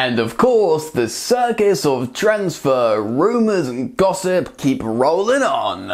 And of course, the circus of transfer rumours and gossip keep rolling on.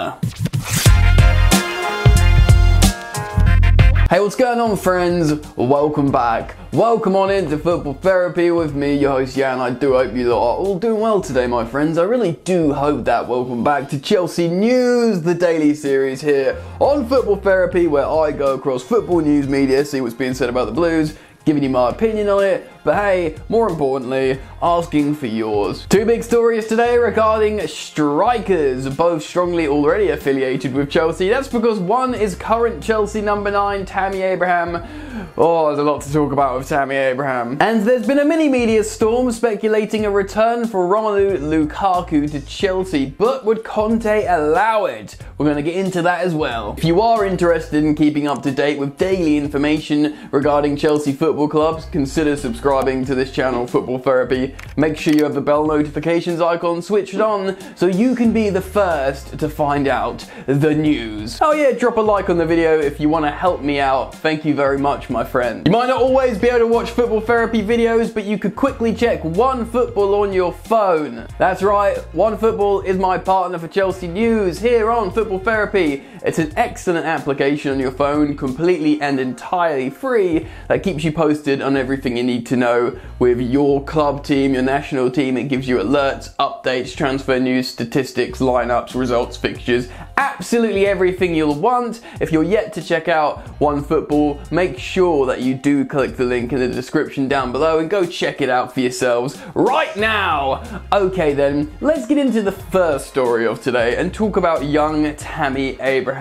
Hey, what's going on, friends? Welcome back. Welcome on into Football Therapy with me, your host Jan. I do hope you lot are all doing well today, my friends. I really do hope that. Welcome back to Chelsea News, the daily series here on Football Therapy, where I go across football news media, see what's being said about the Blues, giving you my opinion on it, but hey, more importantly, asking for yours. Two big stories today regarding strikers, both strongly already affiliated with Chelsea. That's because one is current Chelsea number 9, Tammy Abraham. Oh, there's a lot to talk about with Tammy Abraham. And there's been a mini media storm speculating a return for Romelu Lukaku to Chelsea, but would Conte allow it? We're going to get into that as well. If you are interested in keeping up to date with daily information regarding Chelsea football clubs, consider subscribing to this channel, Football Therapy. Make sure you have the bell notifications icon switched on so you can be the first to find out the news. Oh yeah, drop a like on the video if you want to help me out. Thank you very much, my friend. You might not always be able to watch Football Therapy videos, but you could quickly check OneFootball on your phone. That's right, OneFootball is my partner for Chelsea News here on Football Therapy. It's an excellent application on your phone, completely and entirely free, that keeps you posted on everything you need to know with your club team, your national team. It gives you alerts, updates, transfer news, statistics, lineups, results, fixtures, absolutely everything you'll want. If you're yet to check out OneFootball, make sure that you do click the link in the description down below and go check it out for yourselves right now. Okay then, let's get into the first story of today and talk about young Tammy Abraham.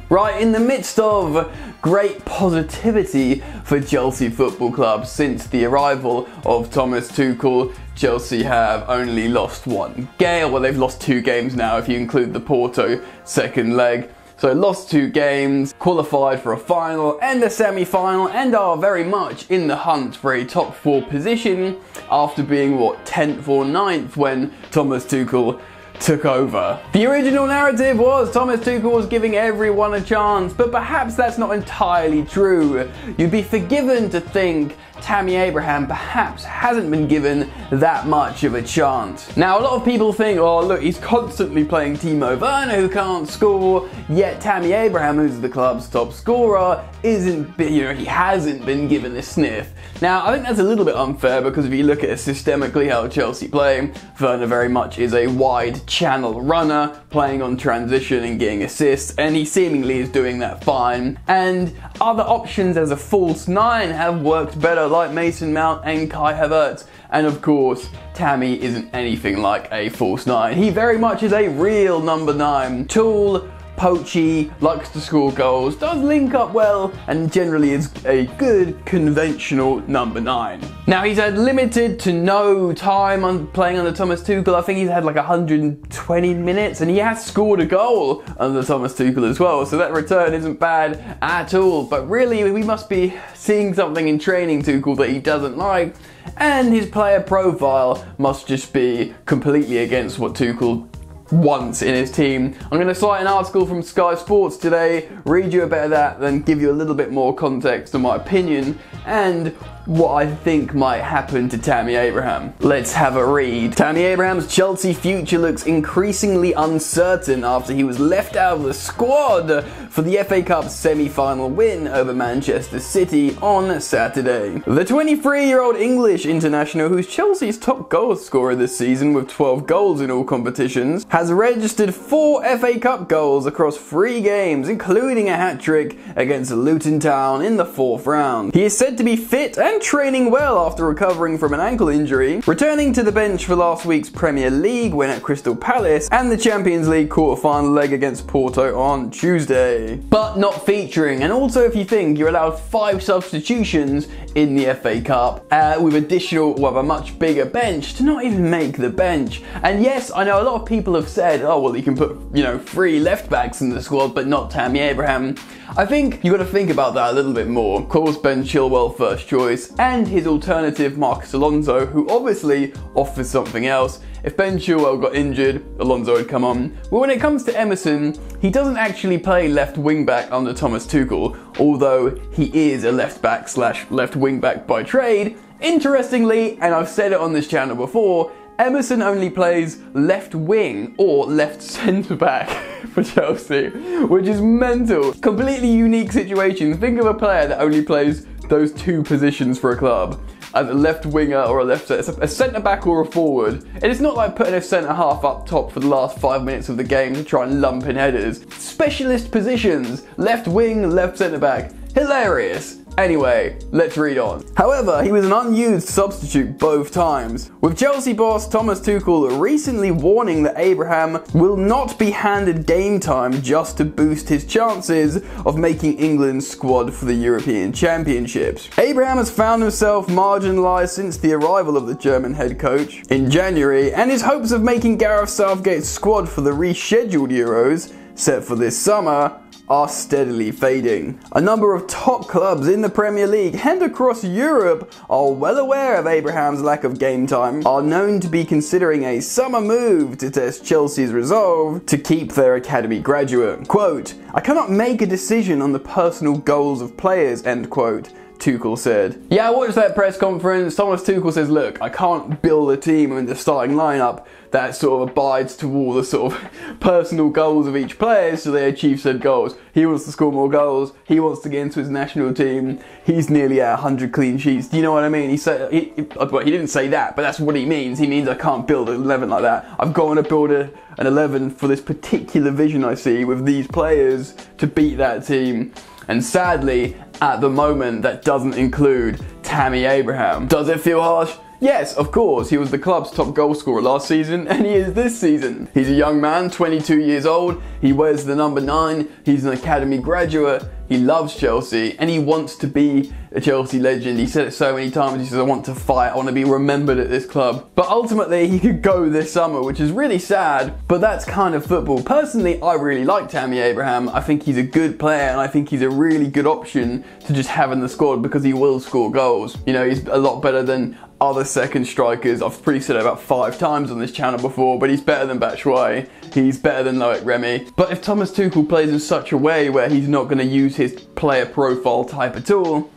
Right, in the midst of great positivity for Chelsea Football Club since the arrival of Thomas Tuchel, Chelsea have only lost one game. Well, they've lost 2 games now if you include the Porto second leg. So lost 2 games, qualified for a final and a semi-final, and are very much in the hunt for a top 4 position after being, 10th or 9th when Thomas Tuchel took over. The original narrative was Thomas Tuchel was giving everyone a chance, but perhaps that's not entirely true. You'd be forgiven to think Tammy Abraham perhaps hasn't been given that much of a chance. Now, a lot of people think, oh look, he's constantly playing Timo Werner who can't score, yet Tammy Abraham, who's the club's top scorer, he hasn't been given a sniff. Now, I think that's a little bit unfair because if you look at it systemically how Chelsea play, Werner very much is a wide channel runner, playing on transition and getting assists, and he seemingly is doing that fine. And other options as a false 9 have worked better, like Mason Mount and Kai Havertz. And of course, Tammy isn't anything like a false 9. He very much is a real number 9. Tall, poachy, likes to score goals, does link up well, and generally is a good conventional number 9. Now, he's had limited to no time on playing under Thomas Tuchel. I think he's had like 120 minutes, and he has scored a goal under Thomas Tuchel as well, so that return isn't bad at all. But really, we must be seeing something in training Tuchel that he doesn't like, and his player profile must just be completely against what Tuchel wants in his team. I'm going to cite an article from Sky Sports today, read you a bit of that, then give you a little bit more context on my opinion and what I think might happen to Tammy Abraham. Let's have a read. Tammy Abraham's Chelsea future looks increasingly uncertain after he was left out of the squad for the FA Cup semi-final win over Manchester City on Saturday. The 23-year-old English international, who's Chelsea's top goal scorer this season with 12 goals in all competitions, has registered 4 FA Cup goals across 3 games, including a hat-trick against Luton Town in the 4th round. He is said to be fit and training well after recovering from an ankle injury, returning to the bench for last week's Premier League win at Crystal Palace and the Champions League quarter-final leg against Porto on Tuesday. But not featuring, and also if you think you're allowed 5 substitutions in the FA Cup with a much bigger bench to not even make the bench. And yes, I know a lot of people have said, oh well, you can put 3 left backs in the squad but not Tammy Abraham. I think you've got to think about that a little bit more. Of course, Ben Chilwell first choice, and his alternative Marcos Alonso, who obviously offers something else. If Ben Chilwell got injured, Alonso would come on. But when it comes to Emerson, he doesn't actually play left wing back under Thomas Tuchel, although he is a left back / left wing back by trade, Interestingly, and I've said it on this channel before, Emerson only plays left wing or left centre back for Chelsea, which is mental. Completely unique situation. Think of a player that only plays those two positions for a club, as a left winger or a centre back or a forward. And it's not like putting a centre half up top for the last 5 minutes of the game to try and lump in headers. Specialist positions, left wing, left centre back. Hilarious. Anyway, let's read on. However, he was an unused substitute both times, with Chelsea boss Thomas Tuchel recently warning that Abraham will not be handed game time just to boost his chances of making England's squad for the European Championships. Abraham has found himself marginalised since the arrival of the German head coach in January, and his hopes of making Gareth Southgate's squad for the rescheduled Euros, set for this summer, are steadily fading. A number of top clubs in the Premier League and across Europe are well aware of Abraham's lack of game time, are known to be considering a summer move to test Chelsea's resolve to keep their academy graduate. Quote, "I cannot make a decision on the personal goals of players," end quote, Tuchel said. Yeah, I watched that press conference. Thomas Tuchel says, look, I can't build a team in the starting lineup that sort of abides to all the sort of personal goals of each player so they achieve said goals. He wants to score more goals. He wants to get into his national team. He's nearly at 100 clean sheets. Do you know what I mean? He said, he didn't say that, but that's what he means. He means I can't build an 11 like that. I've got to build an 11 for this particular vision I see with these players to beat that team. And sadly, at the moment, that doesn't include Tammy Abraham. Does it feel harsh? Yes, of course. He was the club's top goal scorer last season, and he is this season. He's a young man, 22 years old. He wears the number 9. He's an academy graduate. He loves Chelsea, and he wants to be a Chelsea legend. He said it so many times. He says, I want to fight. I want to be remembered at this club. But ultimately, he could go this summer, which is really sad, but that's kind of football. Personally, I really like Tammy Abraham. I think he's a good player, and I think he's a really good option to just have in the squad because he will score goals. You know, he's a lot better than other second strikers. I've probably said it about 5 times on this channel before, but he's better than Batshuayi. He's better than Loic Remy. But if Thomas Tuchel plays in such a way where he's not going to use his player profile type at all,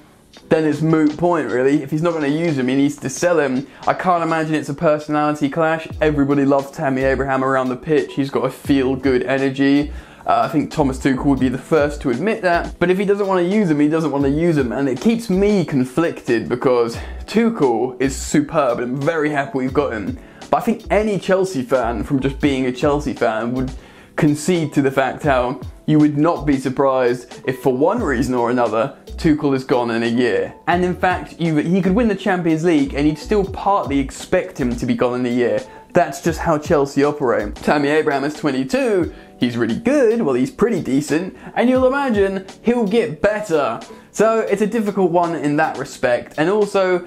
then it's moot point really. If he's not going to use him, he needs to sell him. I can't imagine it's a personality clash. Everybody loves Tammy Abraham around the pitch. He's got a feel-good energy. I think Thomas Tuchel would be the first to admit that. But if he doesn't want to use him, he doesn't want to use him. And it keeps me conflicted because Tuchel is superb and I'm very happy we've got him. But I think any Chelsea fan, from just being a Chelsea fan, would concede to the fact how you would not be surprised if for one reason or another Tuchel is gone in a year. And in fact, he could win the Champions League and you'd still partly expect him to be gone in a year. That's just how Chelsea operate. Tammy Abraham is 22, he's really good, well he's pretty decent, and you'll imagine he'll get better. So it's a difficult one in that respect, and also,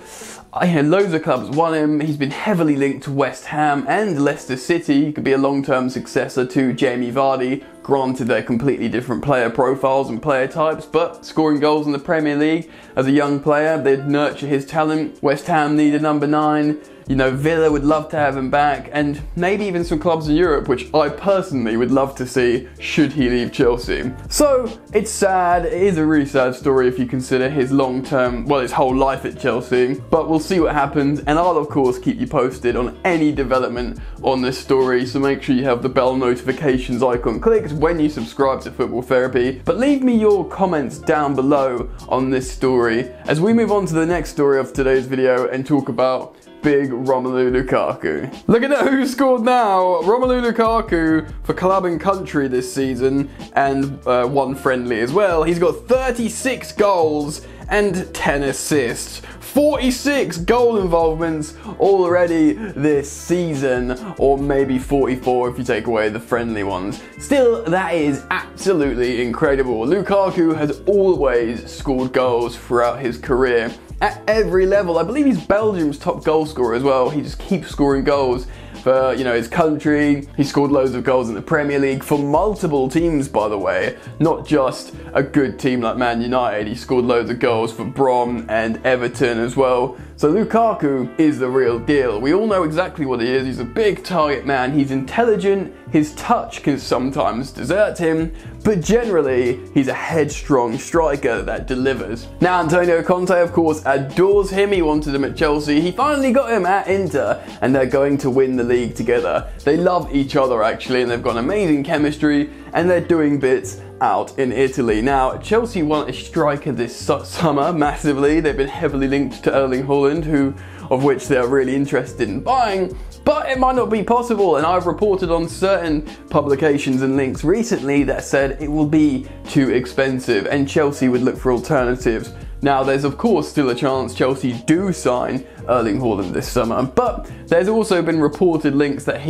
loads of clubs want him. He's been heavily linked to West Ham and Leicester City. He could be a long-term successor to Jamie Vardy. Granted, they're completely different player profiles and player types, but scoring goals in the Premier League as a young player, they'd nurture his talent. West Ham need a number 9. You know, Villa would love to have him back, and maybe even some clubs in Europe, which I personally would love to see should he leave Chelsea. So, it's sad. It is a really sad story if you consider his long-term, well, his whole life at Chelsea. But we'll see what happens, and I'll, of course, keep you posted on any development on this story, so make sure you have the bell notifications icon clicked when you subscribe to Football Therapy. But leave me your comments down below on this story as we move on to the next story of today's video and talk about big Romelu Lukaku. Look at who scored now. Romelu Lukaku for club and country this season, and one friendly as well. He's got 36 goals and 10 assists. 46 goal involvements already this season, or maybe 44 if you take away the friendly ones. Still, that is absolutely incredible. Lukaku has always scored goals throughout his career at every level. I believe he's Belgium's top goal scorer as well. He just keeps scoring goals for, his country. He scored loads of goals in the Premier League for multiple teams, by the way, not just a good team like Man United. He scored loads of goals for Brom and Everton as well. So Lukaku is the real deal. We all know exactly what he is. He's a big target man. He's intelligent. His touch can sometimes desert him, but generally he's a headstrong striker that delivers. Now Antonio Conte of course adores him. He wanted him at Chelsea. He finally got him at Inter, and they're going to win the league together. They love each other actually, and they've got amazing chemistry, and they're doing bits out in Italy. Now, Chelsea want a striker this summer massively. They've been heavily linked to Erling Haaland, of which they are really interested in buying, but it might not be possible, and I've reported on certain publications and links recently that said it will be too expensive and Chelsea would look for alternatives. Now, there's of course still a chance Chelsea do sign Erling Haaland this summer, but there's also been reported links that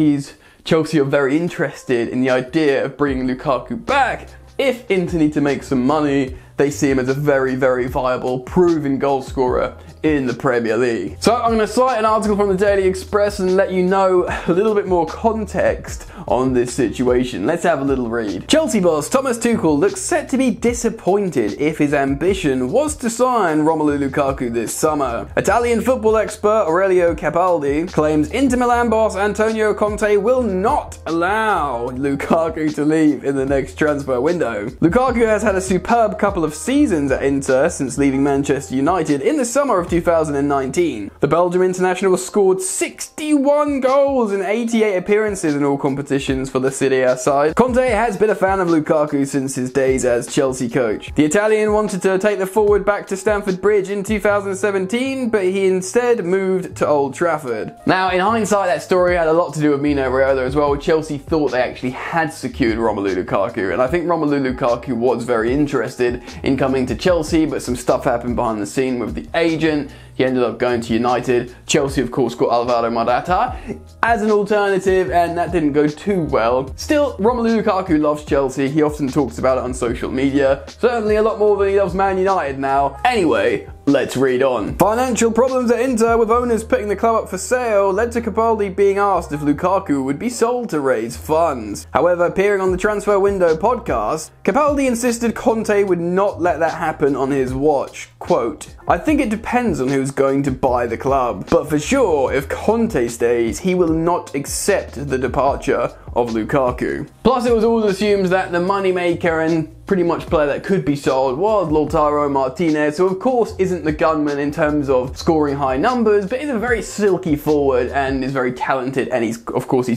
Chelsea are very interested in the idea of bringing Lukaku back. If Inter need to make some money, they see him as a very, very viable, proven goal scorer in the Premier League. So I'm going to cite an article from the Daily Express and let you know a little bit more context on this situation. Let's have a little read. Chelsea boss Thomas Tuchel looks set to be disappointed if his ambition was to sign Romelu Lukaku this summer. Italian football expert Aurelio Capaldi claims Inter Milan boss Antonio Conte will not allow Lukaku to leave in the next transfer window. Lukaku has had a superb couple of seasons at Inter since leaving Manchester United in the summer of 2019. The Belgium international scored 61 goals in 88 appearances in all competitions for the Serie A side. Conte has been a fan of Lukaku since his days as Chelsea coach. The Italian wanted to take the forward back to Stamford Bridge in 2017, but he instead moved to Old Trafford. Now, in hindsight, that story had a lot to do with Mino Raiola as well. Chelsea thought they actually had secured Romelu Lukaku, and I think Romelu Lukaku was very interested in coming to Chelsea, but some stuff happened behind the scene with the agent. He ended up going to United. Chelsea, of course, got Alvaro Morata as an alternative, and that didn't go too well. Still, Romelu Lukaku loves Chelsea. He often talks about it on social media. Certainly a lot more than he loves Man United now. Anyway, let's read on. Financial problems at Inter, with owners putting the club up for sale, led to Capaldi being asked if Lukaku would be sold to raise funds. However, appearing on the Transfer Window podcast, Capaldi insisted Conte would not let that happen on his watch. Quote, "I think it depends on who's going to buy the club, but for sure, if Conte stays, he will not accept the departure of Lukaku." Plus, it was always assumed that the moneymaker and pretty much player that could be sold was Lautaro Martinez, who of course isn't the gunman in terms of scoring high numbers, but is a very silky forward and is very talented, and he's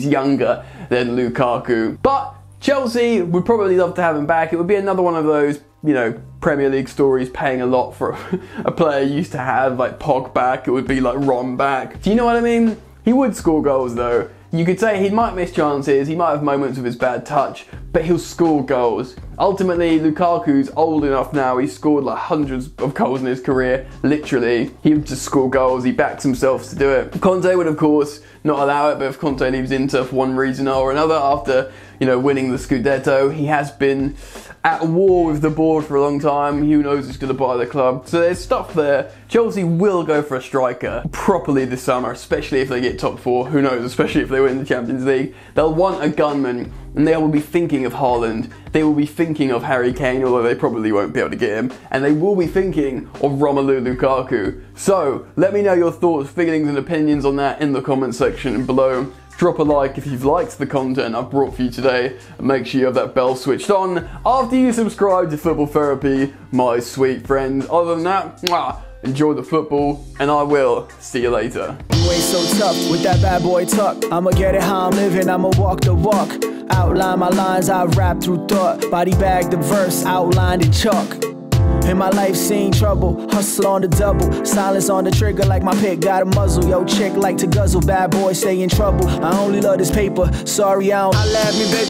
younger than Lukaku. But Chelsea would probably love to have him back. It would be another one of those, Premier League stories paying a lot for a player used to have, like Pogba back. It would be like Rom back. Do you know what I mean? He would score goals though. You could say he might miss chances, he might have moments of his bad touch, but he'll score goals. Ultimately, Lukaku's old enough now, he's scored like hundreds of goals in his career, literally. He would just score goals, he backs himself to do it. Conte would of course not allow it, but if Conte leaves Inter for one reason or another after, winning the Scudetto, he has been at war with the board for a long time. Who knows who's going to buy the club? So there's stuff there. Chelsea will go for a striker properly this summer, especially if they get top four. Who knows, especially if they win the Champions League. They'll want a gunman, and they will be thinking of Haaland. They will be thinking of Harry Kane, although they probably won't be able to get him. And they will be thinking of Romelu Lukaku. So let me know your thoughts, feelings and opinions on that in the comment section below. Drop a like if you've liked the content I've brought for you today, and make sure you have that bell switched on after you subscribe to Football Therapy, my sweet friends. Other than that, enjoy the football, and I will see you later. You ain't so tough with that bad boy tuck. I'ma get it how I'm living, I'ma walk the walk. Outline my lines, I rap through thought. Body bag the verse, outlined in chalk. In my life seen trouble, hustle on the double. Silence on the trigger like my pick got a muzzle. Yo, chick like to guzzle, bad boy stay in trouble. I only love this paper, sorry I don't. I laugh me, baby.